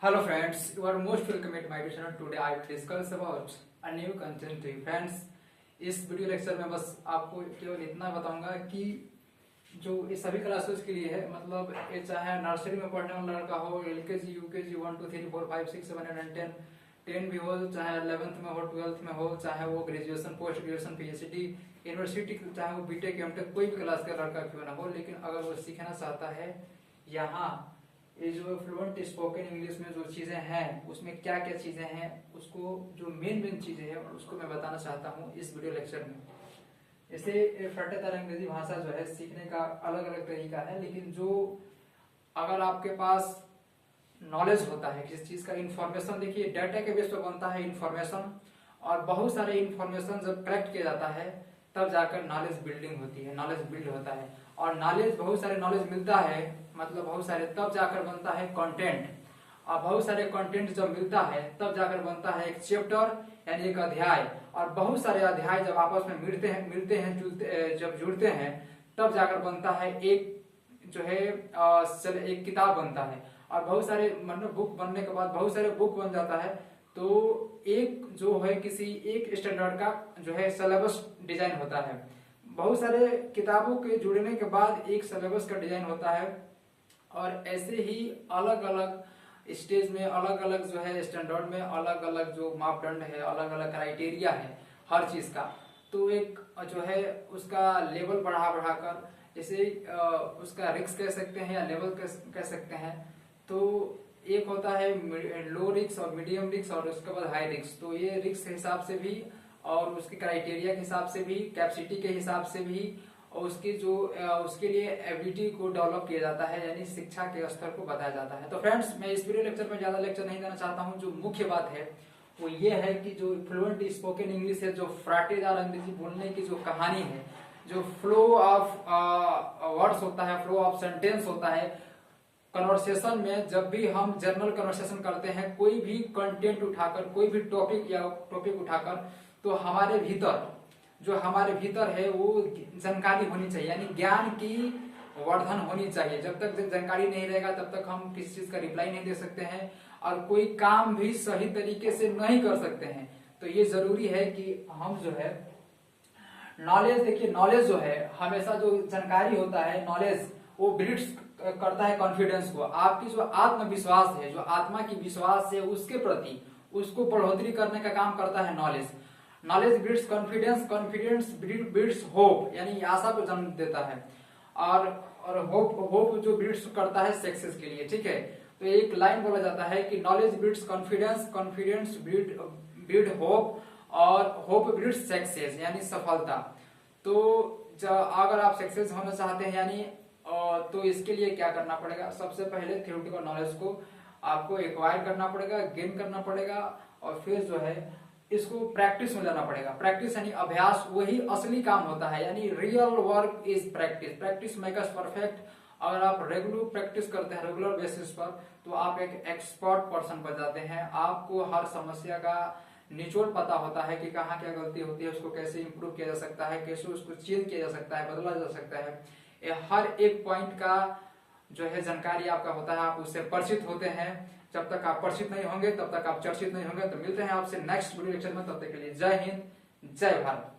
Hello friends, you are most welcome at my channel. Today I will discuss about a new content. Friends, इस video lecture में बस आपको केवल इतना बताऊंगा कि जो ये सभी क्लासेस के लिए है, मतलब ये चाहे नर्सरी में पढ़ने वाला लड़का हो, एलकेजी यूकेजी 1 2 3 4 5 6 7 8 10 10 भी हो, चाहे 11th में हो, 12th में हो, चाहे वो graduation post graduation PhD university, चाहे वो बीटेक एमटेक कोई भी क्लास का लड़का क्यों ना हो, लेकिन अगर वो सीखना चाहता है यहाँ ये जो फ्लुएंट स्पोकन इंग्लिश में जो चीजें हैं उसमें क्या क्या चीजें हैं, उसको जो मेन चीजें हैं उसको मैं बताना चाहता हूँ इस वीडियो लेक्चर में। जैसे फटातार अंग्रेजी भाषा जो है सीखने का अलग अलग तरीका है, लेकिन जो अगर आपके पास नॉलेज होता है किसी चीज का, इंफॉर्मेशन, देखिए डाटा के बेस पर बनता है इंफॉर्मेशन, और बहुत सारे इंफॉर्मेशन जब कलेक्ट किया जाता है तब जाकर नॉलेज बिल्डिंग होती है, नॉलेज बिल्ड होता है। और नॉलेज, बहुत सारे नॉलेज मिलता है, मतलब बहुत सारे, तब जाकर बनता है कंटेंट, और बहुत सारे कंटेंट जब मिलता है तब जाकर बनता है एक चैप्टर यानी एक अध्याय, और बहुत सारे अध्याय जब आपस में मिलते हैं जब जुड़ते हैं तब जाकर बनता है एक जो है एक किताब बनता है। और बहुत सारे मतलब बुक बनने के बाद बहुत सारे बुक बन जाता है, तो एक जो है किसी एक स्टैंडर्ड का जो है सिलेबस डिजाइन होता है। बहुत सारे किताबों के जुड़ने के बाद एक सिलेबस का डिजाइन होता है, और ऐसे ही अलग अलग स्टेज में अलग अलग जो है स्टैंडर्ड में अलग अलग जो मापदंड है, अलग अलग क्राइटेरिया है हर चीज का, तो एक जो है उसका लेवल बढ़ाकर, जैसे उसका रिक्स कह सकते हैं या लेवल कह सकते हैं। तो एक होता है लो रिक्स और मीडियम रिक्स और उसके बाद हाई रिक्स। तो ये रिक्स के हिसाब से भी और उसके क्राइटेरिया के हिसाब से भी, कैपेसिटी के हिसाब से भी, और उसकी जो उसके लिए एबिलिटी को डेवलप किया जाता है, यानी शिक्षा के स्तर को बताया जाता है। तो फ्रेंड्स, मैं इस वीडियो लेक्चर में ज्यादा लेक्चर नहीं देना चाहता हूं। जो मुख्य बात है वो ये है कि जो फ्लुएंट स्पोकन इंग्लिश है, जो फराटेदार अंग्रेजी बोलने की जो कहानी है, जो फ्लो ऑफ वर्ड्स होता है, फ्लो ऑफ सेंटेंस होता है कन्वर्सेशन में, जब भी हम जनरल कन्वर्सेशन करते हैं, कोई भी कंटेंट उठाकर, कोई भी टॉपिक उठाकर, तो हमारे भीतर है वो जानकारी होनी चाहिए, यानी ज्ञान की वर्धन होनी चाहिए। जब तक जानकारी नहीं रहेगा तब तक हम किसी चीज का रिप्लाई नहीं दे सकते हैं, और कोई काम भी सही तरीके से नहीं कर सकते हैं। तो ये जरूरी है कि हम जो है नॉलेज, देखिए नॉलेज जो है हमेशा, जो जानकारी होता है नॉलेज, वो बिल्ड्स करता है कॉन्फिडेंस को। आपकी जो आत्मविश्वास है, जो आत्मा की विश्वास है उसके प्रति, उसको बढ़ोतरी करने का काम करता है knowledge. Knowledge builds confidence, confidence builds hope, यानी आशा को जन्म देता है, और होप जो बिल्ड्स करता है सक्सेस के लिए। ठीक है, तो एक लाइन बोला जाता है कि knowledge builds confidence, confidence build hope, और होप बिल्ड्स सक्सेस, यानी सफलता। तो अगर आप सक्सेस होना चाहते हैं यानी तो इसके लिए क्या करना पड़ेगा, सबसे पहले थ्योरेटिकल नॉलेज को आपको एक्वायर करना पड़ेगा, गेन करना पड़ेगा, और फिर जो है इसको प्रैक्टिस में लाना पड़ेगा। प्रैक्टिस यानी अभ्यास, वही असली काम होता है, यानी real work is practice, practice makers perfect. अगर आप रेगुलर प्रैक्टिस करते हैं रेगुलर बेसिस पर, तो आप एक एक्सपर्ट पर्सन बन जाते हैं। आपको हर समस्या का निचोड़ पता होता है कि कहाँ क्या गलती होती है, उसको कैसे इंप्रूव किया जा सकता है, कैसे उसको चेंज किया जा सकता है, बदला जा सकता है। ये हर एक पॉइंट का जो है जानकारी आपका होता है, आप उससे परिचित होते हैं। जब तक आप परिचित नहीं होंगे तब तक आप चर्चित नहीं होंगे। तो मिलते हैं आपसे नेक्स्ट वीडियो लेक्चर में, तब तक के लिए जय हिंद, जय भारत।